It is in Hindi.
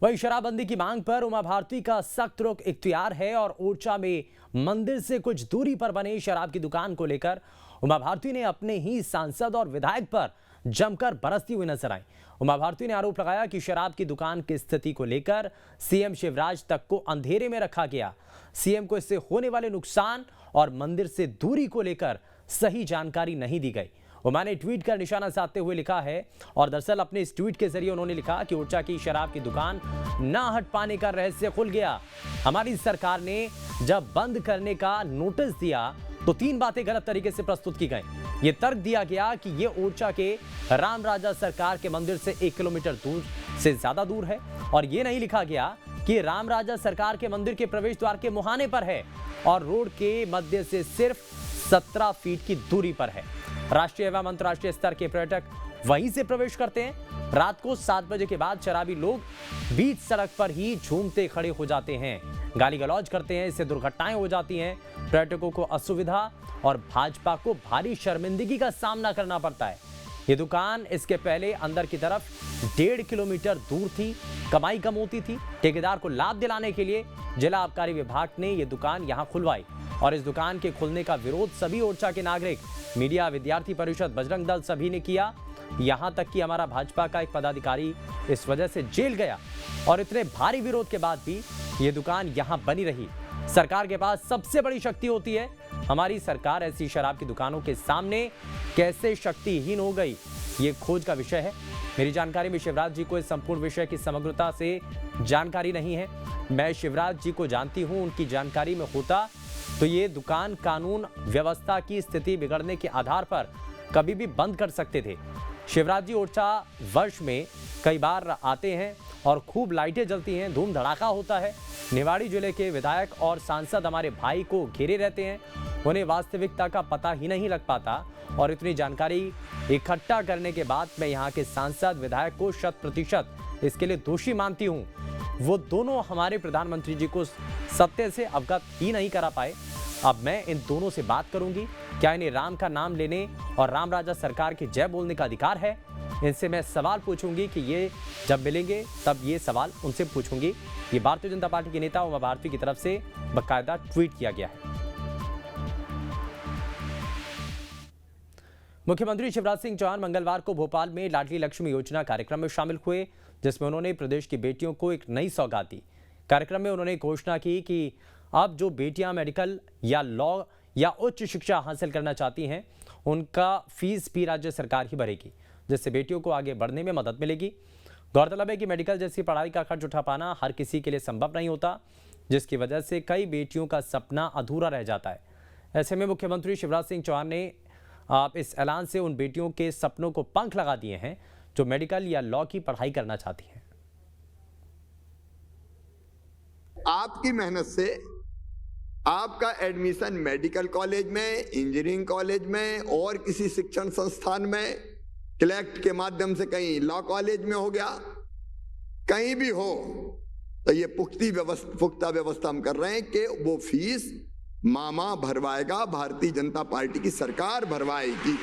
वहीं शराबबंदी की मांग पर उमा भारती का सख्त रुख इख्तियार है और ओरछा में मंदिर से कुछ दूरी पर बने शराब की दुकान को लेकर उमा भारती ने अपने ही सांसद और विधायक पर जमकर बरसती हुई नजर आई। उमा भारती ने आरोप लगाया कि शराब की दुकान की स्थिति को लेकर सीएम शिवराज तक को अंधेरे में रखा गया। सीएम को इससे होने वाले नुकसान और मंदिर से दूरी को लेकर सही जानकारी नहीं दी गई। उमा ने ट्वीट कर निशाना साधते हुए लिखा है और दरअसल अपने इस ट्वीट के जरिए उन्होंने लिखा कि ओरछा की शराब की दुकान ना हट पाने का रहस्य खुल गया। हमारी सरकार ने जब बंद करने का नोटिस दिया तो 3 बातें गलत तरीके से प्रस्तुत की गई। ये तर्क दिया गया कि ये ओरछा के राम राजा सरकार के मंदिर से 1 किलोमीटर दूर से ज्यादा दूर है और ये नहीं लिखा गया कि राम राजा सरकार के मंदिर के प्रवेश द्वार के मुहाने पर है और रोड के मध्य से सिर्फ 17 फीट की दूरी पर है। राष्ट्रीय एवं अंतर्राष्ट्रीय स्तर के पर्यटक वहीं से प्रवेश करते हैं। रात को 7 बजे के बाद शराबी लोग बीच सड़क पर ही झूमते खड़े हो जाते हैं, गाली गलौज करते हैं। इससे दुर्घटनाएं हो जाती हैं, पर्यटकों को असुविधा और भाजपा को भारी शर्मिंदगी का सामना करना पड़ता है। ये दुकान इसके पहले अंदर की तरफ 1.5 किलोमीटर दूर थी, कमाई कम होती थी। ठेकेदार को लाभ दिलाने के लिए जिला आबकारी विभाग ने यह दुकान यहां खुलवाई और इस दुकान के खुलने का विरोध सभी ओरछा के नागरिक, मीडिया, विद्यार्थी परिषद, बजरंग दल सभी ने किया। यहां तक कि हमारा भाजपा का एक पदाधिकारी इस वजह से जेल गया और इतने भारी विरोध के बाद भी ये दुकान यहां बनी रही। सरकार के पास सबसे बड़ी शक्ति होती है, हमारी सरकार ऐसी शराब की दुकानों के सामने कैसे शक्तिहीन हो गई, ये खोज का विषय है। मेरी जानकारी में शिवराज जी को इस संपूर्ण विषय की समग्रता से जानकारी नहीं है। मैं शिवराज जी को जानती हूं, उनकी जानकारी में होता तो ये दुकान कानून व्यवस्था की स्थिति बिगड़ने के आधार पर कभी भी बंद कर सकते थे। शिवराज जी ओरछा वर्ष में कई बार आते हैं और खूब लाइटें जलती हैं, धूम धड़ाका होता है। निवाड़ी जिले के विधायक और सांसद हमारे भाई को घेरे रहते हैं, उन्हें वास्तविकता का पता ही नहीं लग पाता और इतनी जानकारी इकट्ठा करने के बाद मैं यहाँ के सांसद विधायक को 100% इसके लिए दोषी मानती हूँ। वो दोनों हमारे प्रधानमंत्री जी को सत्य से अवगत ही नहीं करा पाए। अब मैं इन दोनों से बात करूंगी, क्या इन्हें राम का नाम लेने और राम राजा सरकार की जय बोलने का अधिकार है। इनसे मैं सवाल पूछूंगी कि ये जब मिलेंगे तब ये सवाल उनसे पूछूंगी। ये भारतीय जनता पार्टी के नेता उमा भारती की तरफ से बाकायदा ट्वीट किया गया है। मुख्यमंत्री शिवराज सिंह चौहान मंगलवार को भोपाल में लाडली लक्ष्मी योजना कार्यक्रम में शामिल हुए, जिसमें उन्होंने प्रदेश की बेटियों को एक नई सौगात दी। कार्यक्रम में उन्होंने घोषणा की कि अब जो बेटियां मेडिकल या लॉ या उच्च शिक्षा हासिल करना चाहती हैं, उनका फीस भी राज्य सरकार ही भरेगी, जिससे बेटियों को आगे बढ़ने में मदद मिलेगी। गौरतलब है कि मेडिकल जैसी पढ़ाई का खर्च उठा पाना हर किसी के लिए संभव नहीं होता, जिसकी वजह से कई बेटियों का सपना अधूरा रह जाता है। ऐसे में मुख्यमंत्री शिवराज सिंह चौहान ने इस ऐलान से उन बेटियों के सपनों को पंख लगा दिए हैं जो मेडिकल या लॉ की पढ़ाई करना चाहती हैं। आपकी मेहनत से आपका एडमिशन मेडिकल कॉलेज में, इंजीनियरिंग कॉलेज में और किसी शिक्षण संस्थान में, क्लैक्ट के माध्यम से कहीं लॉ कॉलेज में हो गया, कहीं भी हो, तो ये पुख्ता व्यवस्था हम कर रहे हैं कि वो फीस मामा भरवाएगा, भारतीय जनता पार्टी की सरकार भरवाएगी।